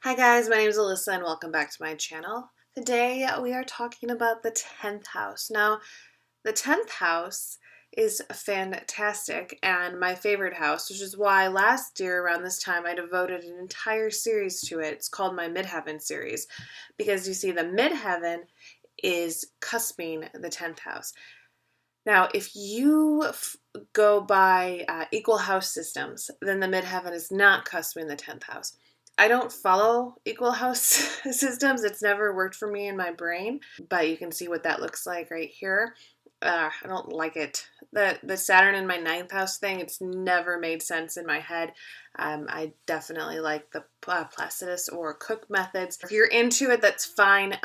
Hi guys, my name is Alyssa and welcome back to my channel. Today we are talking about the 10th house. Now, the 10th house is fantastic and my favorite house, which is why last year around this time I devoted an entire series to it. It's called my Midheaven series because you see the Midheaven is cusping the 10th house. Now, if you go by equal house systems, then the Midheaven is not cusping the 10th house. I don't follow equal house systems. It's never worked for me in my brain, but you can see what that looks like right here. I don't like it. The Saturn in my 9th house thing, it's never made sense in my head. I definitely like the Placidus or Cook methods. If you're into it, that's fine.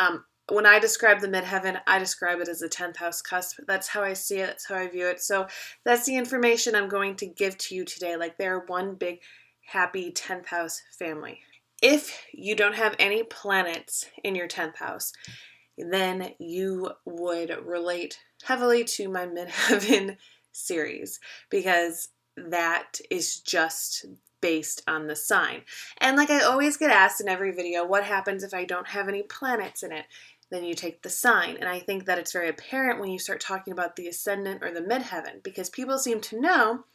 When I describe the midheaven, I describe it as a 10th house cusp. That's how I see it. That's how I view it. So that's the information I'm going to give to you today. Like they're one big happy 10th house family. If you don't have any planets in your 10th house, then you would relate heavily to my midheaven series because that is just based on the sign. And like I always get asked in every video, what happens if I don't have any planets in it? Then you take the sign. And I think that it's very apparent when you start talking about the ascendant or the midheaven, because people seem to know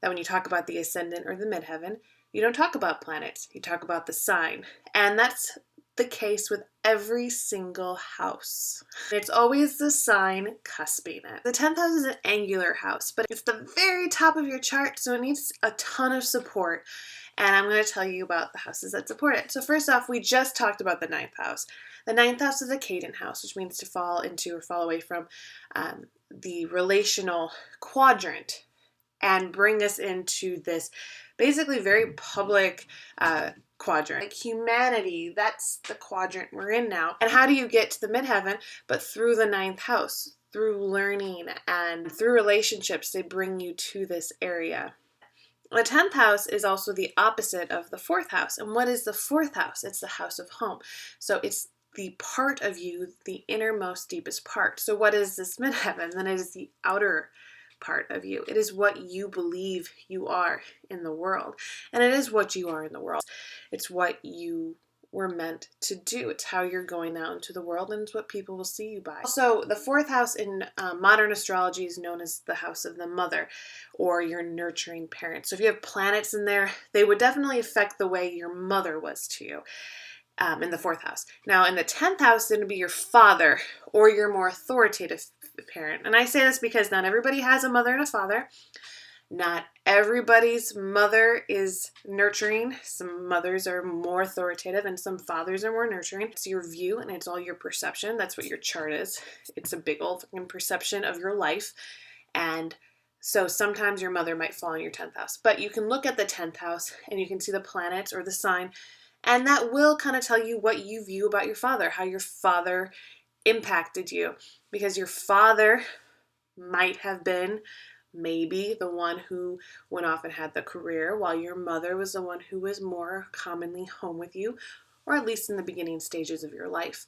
that when you talk about the ascendant or the midheaven, you don't talk about planets, you talk about the sign. And that's the case with every single house. It's always the sign cusping it. The 10th house is an angular house, but it's the very top of your chart, so it needs a ton of support. And I'm going to tell you about the houses that support it. So first off, we just talked about the 9th house. The 9th house is a cadent house, which means to fall into or fall away from the relational quadrant and bring us into this basically very public quadrant. Like humanity, that's the quadrant we're in now. And how do you get to the midheaven? But through the 9th house, through learning and through relationships, they bring you to this area. The 10th house is also the opposite of the 4th house. And what is the 4th house? It's the house of home. So it's the part of you, the innermost, deepest part. So what is this midheaven? Then it is the outer part of you. It is what you believe you are in the world. And it is what you are in the world. It's what you were meant to do. It's how you're going out into the world, and it's what people will see you by. Also, the 4th house in modern astrology is known as the house of the mother, or your nurturing parent. So if you have planets in there, they would definitely affect the way your mother was to you. In the 4th house. Now, in the 10th house, it would be your father or your more authoritative parent. And I say this because not everybody has a mother and a father. Not everybody's mother is nurturing. Some mothers are more authoritative and some fathers are more nurturing. It's your view and it's all your perception. That's what your chart is. It's a big old fucking perception of your life. And so sometimes your mother might fall in your 10th house. But you can look at the 10th house and you can see the planets or the sign, and that will kind of tell you what you view about your father, how your father impacted you. Because your father might have been maybe the one who went off and had the career, while your mother was the one who was more commonly home with you, or at least in the beginning stages of your life.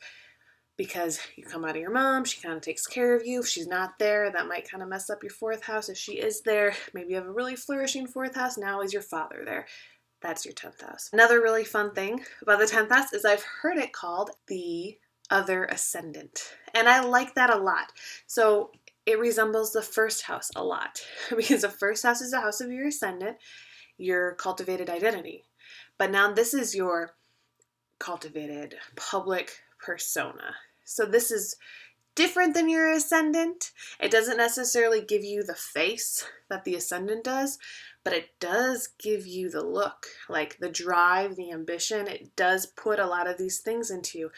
Because you come out of your mom, she kind of takes care of you. If she's not there, that might kind of mess up your 4th house. If she is there, maybe you have a really flourishing 4th house. Now is your father there? That's your 10th house. Another really fun thing about the 10th house is I've heard it called the Other Ascendant. And I like that a lot. So it resembles the 1st house a lot because the 1st house is the house of your ascendant, your cultivated identity. But now this is your cultivated public persona. So this is different than your ascendant. It doesn't necessarily give you the face that the ascendant does, but it does give you the look, like the drive, the ambition. It does put a lot of these things into you.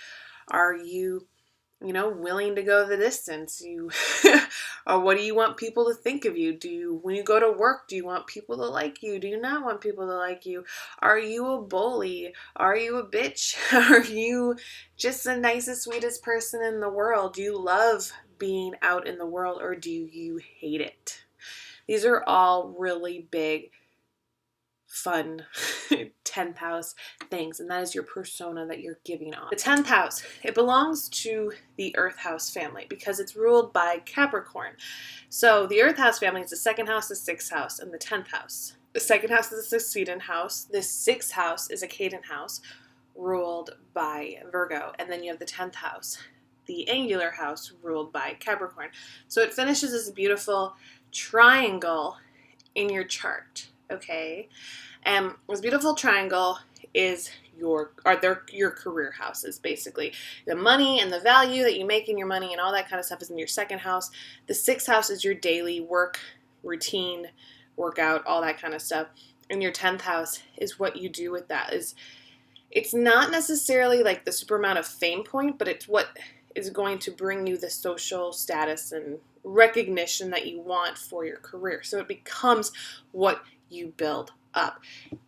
Are you, willing to go the distance? Or what do you want people to think of you? When you go to work, do you want people to like you? Do you not want people to like you? Are you a bully? Are you a bitch? Are you just the nicest, sweetest person in the world? Do you love being out in the world, or do you hate it? These are all really big, fun 10th house things, and that is your persona that you're giving off. The 10th house, it belongs to the Earth house family because it's ruled by Capricorn. So the Earth house family is the 2nd house, the 6th house, and the 10th house. The 2nd house is a succedent house. The 6th house is a cadent house, ruled by Virgo. And then you have the 10th house, the angular house, ruled by Capricorn. So it finishes this beautiful triangle in your chart, okay? And this beautiful triangle is your career houses, basically. The money and the value that you make in your money and all that kind of stuff is in your second house. The 6th house is your daily work, routine, workout, all that kind of stuff. And your 10th house is what you do with that. It's not necessarily like the super amount of fame point, but it's what is going to bring you the social status and recognition that you want for your career. So it becomes what you build up.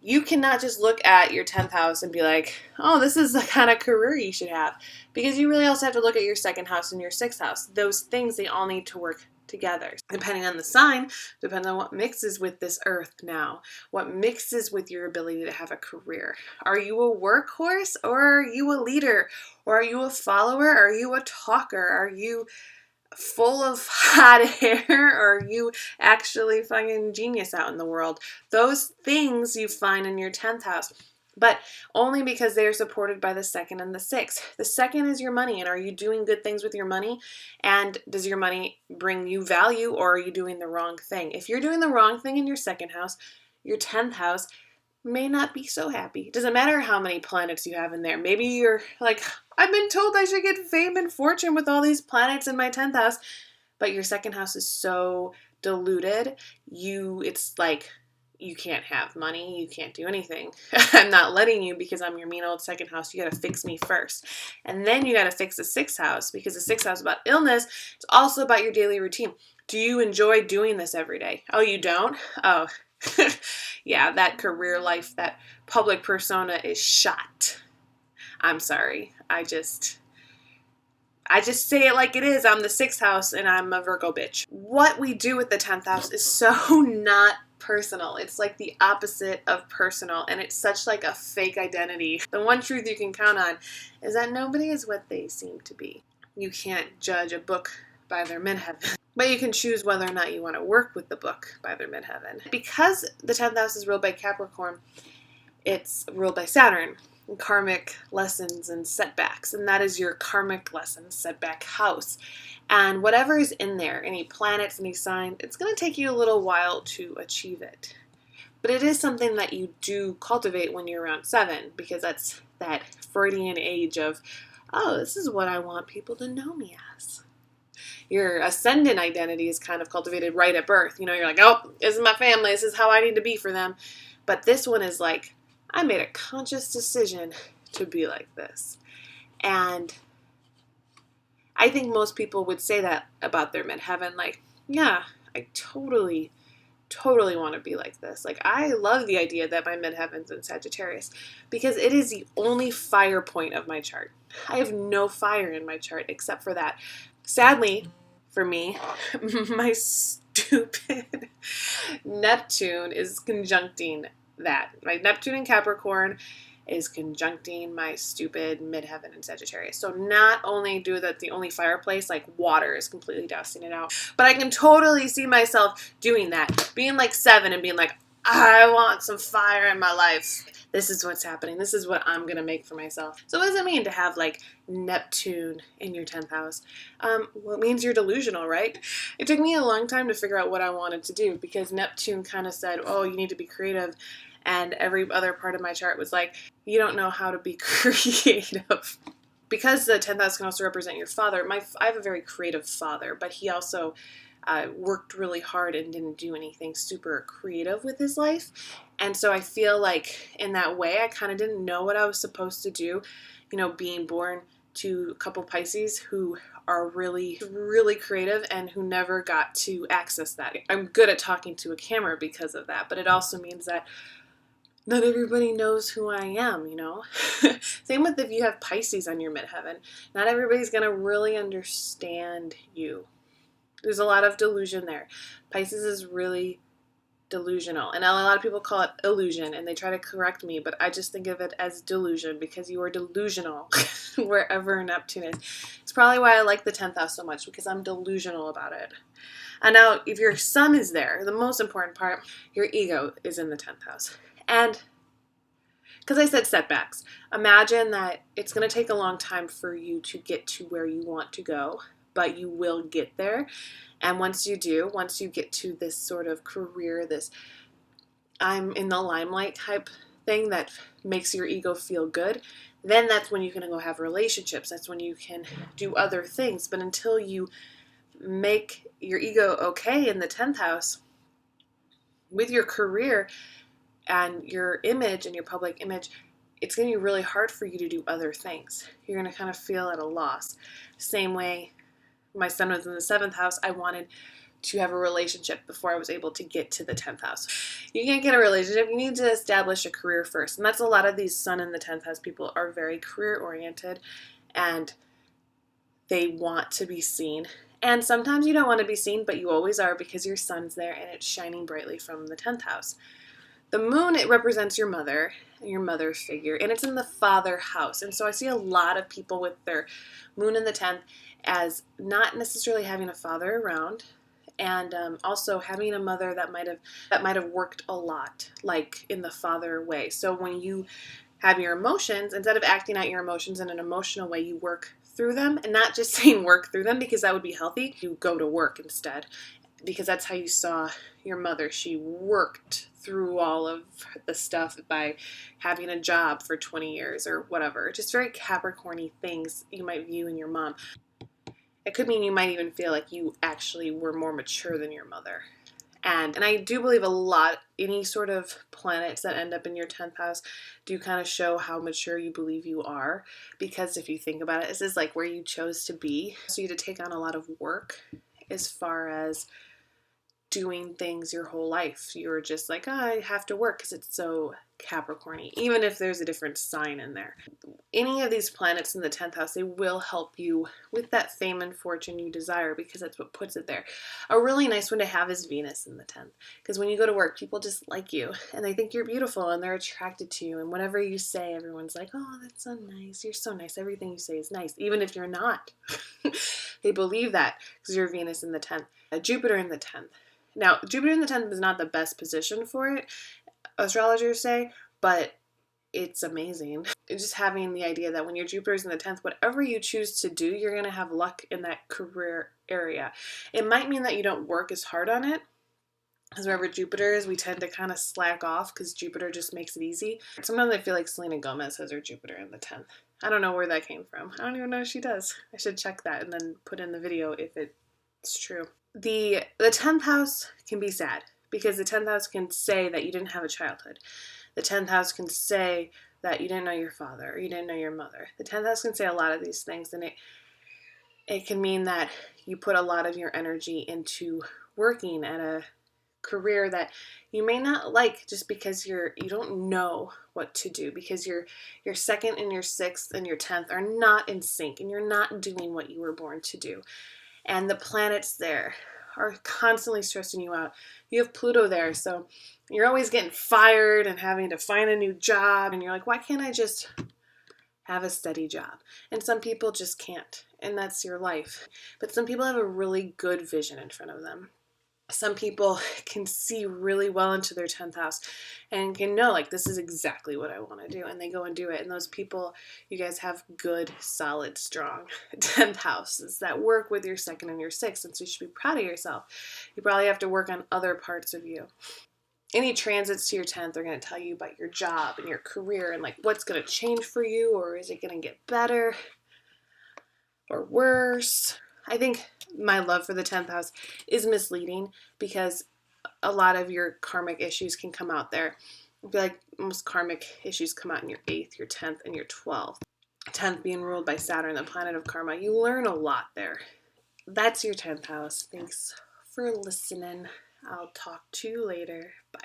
You cannot just look at your 10th house and be like, oh, this is the kind of career you should have. Because you really also have to look at your 2nd house and your 6th house. Those things, they all need to work together. Depending on the sign, depends on what mixes with this earth now, what mixes with your ability to have a career. Are you a workhorse, or are you a leader? Or are you a follower? Are you a talker? Are you full of hot hair, or are you actually fucking genius out in the world? Those things you find in your 10th house, but only because they are supported by the 2nd and the 6th. The 2nd is your money, and are you doing good things with your money? And does your money bring you value, or are you doing the wrong thing? If you're doing the wrong thing in your 2nd house, your 10th house may not be so happy. It doesn't matter how many planets you have in there. Maybe you're like, I've been told I should get fame and fortune with all these planets in my 10th house, but your 2nd house is so diluted, it's like, you can't have money, you can't do anything. I'm not letting you because I'm your mean old 2nd house. You gotta fix me first. And then you gotta fix the 6th house, because the 6th house is about illness. It's also about your daily routine. Do you enjoy doing this every day? Oh, you don't? Oh, yeah, that career life, that public persona is shot. I'm sorry. I just say it like it is. I'm the 6th house and I'm a Virgo bitch. What we do with the 10th house is so not personal. It's like the opposite of personal, and it's such like a fake identity. The one truth you can count on is that nobody is what they seem to be. You can't judge a book by their midheaven, but you can choose whether or not you want to work with the book by their midheaven. Because the 10th house is ruled by Capricorn, it's ruled by Saturn, and karmic lessons and setbacks, and that is your karmic lesson setback house. And whatever is in there, any planets, any sign, it's going to take you a little while to achieve it. But it is something that you do cultivate when you're around 7, because that's that Freudian age of, oh, this is what I want people to know me as. Your ascendant identity is kind of cultivated right at birth. You know, you're like, oh, this is my family, this is how I need to be for them. But this one is like, I made a conscious decision to be like this. And I think most people would say that about their midheaven, like, yeah, I totally want to be like this. Like, I love the idea that my midheaven's in Sagittarius, because it is the only fire point of my chart. I have no fire in my chart except for that. Sadly, for me, my stupid Neptune is conjuncting that. My Neptune in Capricorn is conjuncting my stupid midheaven in Sagittarius. So not only do that the only fireplace, like water is completely dousing it out, but I can totally see myself doing that, being like 7 and being like, I want some fire in my life. This is what's happening. This is what I'm going to make for myself. So what does it mean to have like Neptune in your 10th house? Well, it means you're delusional, right? It took me a long time to figure out what I wanted to do, because Neptune kind of said, oh, you need to be creative. And every other part of my chart was like, you don't know how to be creative. Because the 10th house can also represent your father, I have a very creative father, but he also worked really hard and didn't do anything super creative with his life. And so I feel like in that way, I kind of didn't know what I was supposed to do, you know, being born to a couple Pisces who are really, really creative and who never got to access that. I'm good at talking to a camera because of that, but it also means that not everybody knows who I am, you know? Same with if you have Pisces on your midheaven. Not everybody's going to really understand you. There's a lot of delusion there. Pisces is really delusional. And a lot of people call it illusion, and they try to correct me, but I just think of it as delusion, because you are delusional wherever Neptune is. It's probably why I like the 10th house so much, because I'm delusional about it. And now, if your sun is there, the most important part, your ego is in the 10th house. And because I said setbacks. Imagine that it's going to take a long time for you to get to where you want to go, but you will get there. And once you do, once you get to this sort of career, this I'm in the limelight type thing that makes your ego feel good, then that's when you can go have relationships. That's when you can do other things. But until you make your ego okay in the 10th house with your career and your image and your public image, it's going to be really hard for you to do other things. You're going to kind of feel at a loss. Same way my son was in the 7th house, I wanted to have a relationship before I was able to get to the 10th house. You can't get a relationship. You need to establish a career first. And that's a lot of these sun in the 10th house people are very career oriented and they want to be seen. And sometimes you don't want to be seen, but you always are because your sun's there and it's shining brightly from the 10th house. The moon, it represents your mother figure, and it's in the father house. And so I see a lot of people with their moon in the 10th as not necessarily having a father around, and also having a mother that might have worked a lot, like in the father way. So when you have your emotions, instead of acting out your emotions in an emotional way, you work through them, and not just saying work through them because that would be healthy. You go to work instead, because that's how you saw your mother. She worked through all of the stuff by having a job for 20 years or whatever. Just very Capricorn-y things you might view in your mom. It could mean you might even feel like you actually were more mature than your mother. And I do believe a lot, any sort of planets that end up in your 10th house do kind of show how mature you believe you are. Because if you think about it, this is like where you chose to be. So you had to take on a lot of work as far as doing things your whole life. You're just like, oh, I have to work because it's so Capricorn-y, even if there's a different sign in there. Any of these planets in the 10th house, they will help you with that fame and fortune you desire because that's what puts it there. A really nice one to have is Venus in the 10th, because when you go to work, people just like you and they think you're beautiful and they're attracted to you, and whatever you say, everyone's like, oh, that's so nice. You're so nice. Everything you say is nice, even if you're not. They believe that because you're Venus in the 10th. Jupiter in the 10th. Now, Jupiter in the 10th is not the best position for it, astrologers say, but it's amazing. Just having the idea that when your Jupiter's in the 10th, whatever you choose to do, you're going to have luck in that career area. It might mean that you don't work as hard on it, because wherever Jupiter is, we tend to kind of slack off because Jupiter just makes it easy. Sometimes I feel like Selena Gomez has her Jupiter in the 10th. I don't know where that came from. I don't even know if she does. I should check that and then put in the video if it's true. The 10th house can be sad because the 10th house can say that you didn't have a childhood. The 10th house can say that you didn't know your father or you didn't know your mother. The 10th house can say a lot of these things, and it can mean that you put a lot of your energy into working at a career that you may not like just because you don't know what to do, because your second and your 6th and your 10th are not in sync and you're not doing what you were born to do. And the planets there are constantly stressing you out. You have Pluto there, so you're always getting fired and having to find a new job. And you're like, why can't I just have a steady job? And some people just can't, and that's your life. But some people have a really good vision in front of them. Some people can see really well into their 10th house and can know, like, this is exactly what I want to do, and they go and do it. And those people, you guys have good, solid, strong 10th houses that work with your 2nd and your 6th, and so you should be proud of yourself. You probably have to work on other parts of you. Any transits to your 10th are going to tell you about your job and your career and, like, what's going to change for you, or is it going to get better or worse? I think my love for the 10th house is misleading because a lot of your karmic issues can come out there. I feel like most karmic issues come out in your 8th, your 10th, and your 12th. 10th being ruled by Saturn, the planet of karma. You learn a lot there. That's your 10th house. Thanks for listening. I'll talk to you later. Bye.